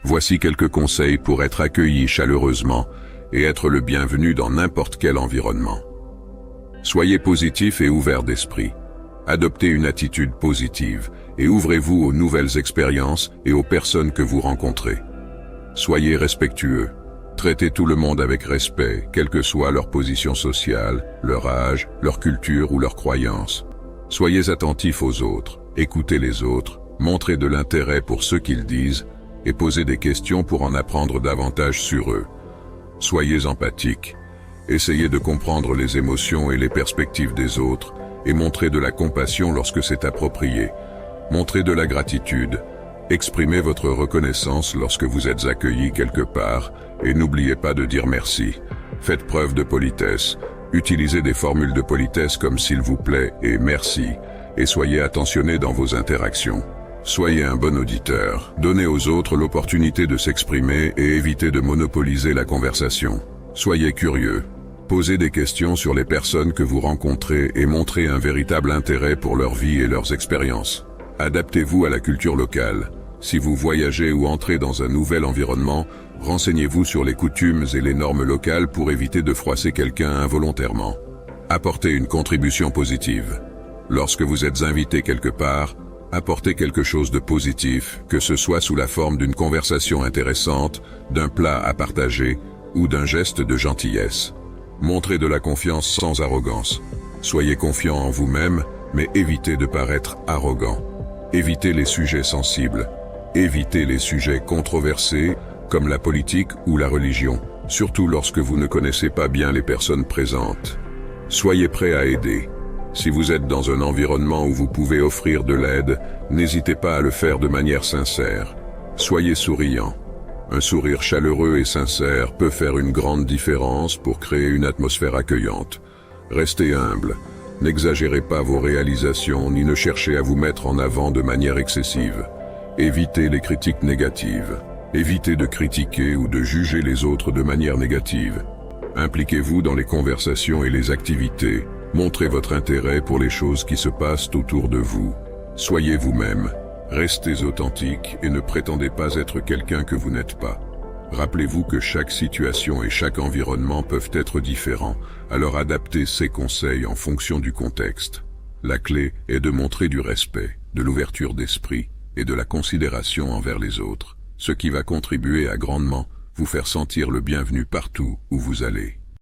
Voici quelques conseils pour être accueilli chaleureusement et être le bienvenu dans n'importe quel environnement. Soyez positif et ouvert d'esprit. Adoptez une attitude positive et ouvrez-vous aux nouvelles expériences et aux personnes que vous rencontrez. Soyez respectueux. Traitez tout le monde avec respect, quelle que soit leur position sociale, leur âge, leur culture ou leurs croyances. Soyez attentifs aux autres, écoutez les autres, montrez de l'intérêt pour ce qu'ils disent et posez des questions pour en apprendre davantage sur eux. Soyez empathiques. Essayez de comprendre les émotions et les perspectives des autres et montrez de la compassion lorsque c'est approprié. Montrez de la gratitude. Exprimez votre reconnaissance lorsque vous êtes accueilli quelque part et n'oubliez pas de dire merci. Faites preuve de politesse. Utilisez des formules de politesse comme s'il vous plaît et merci et soyez attentionné dans vos interactions. Soyez un bon auditeur. Donnez aux autres l'opportunité de s'exprimer et évitez de monopoliser la conversation. Soyez curieux. Posez des questions sur les personnes que vous rencontrez et montrez un véritable intérêt pour leur vie et leurs expériences. Adaptez-vous à la culture locale. Si vous voyagez ou entrez dans un nouvel environnement, renseignez-vous sur les coutumes et les normes locales pour éviter de froisser quelqu'un involontairement. Apportez une contribution positive. Lorsque vous êtes invité quelque part, apportez quelque chose de positif, que ce soit sous la forme d'une conversation intéressante, d'un plat à partager ou d'un geste de gentillesse. Montrez de la confiance sans arrogance. Soyez confiant en vous-même, mais évitez de paraître arrogant. Évitez les sujets sensibles. Évitez les sujets controversés, comme la politique ou la religion, surtout lorsque vous ne connaissez pas bien les personnes présentes. Soyez prêt à aider. Si vous êtes dans un environnement où vous pouvez offrir de l'aide, n'hésitez pas à le faire de manière sincère. Soyez souriant. Un sourire chaleureux et sincère peut faire une grande différence pour créer une atmosphère accueillante. Restez humble. N'exagérez pas vos réalisations ni ne cherchez à vous mettre en avant de manière excessive. Évitez les critiques négatives. Évitez de critiquer ou de juger les autres de manière négative. Impliquez-vous dans les conversations et les activités. Montrez votre intérêt pour les choses qui se passent autour de vous. Soyez vous-même. Restez authentique et ne prétendez pas être quelqu'un que vous n'êtes pas. Rappelez-vous que chaque situation et chaque environnement peuvent être différents, alors adaptez ces conseils en fonction du contexte. La clé est de montrer du respect, de l'ouverture d'esprit et de la considération envers les autres, ce qui va contribuer à grandement vous faire sentir le bienvenu partout où vous allez.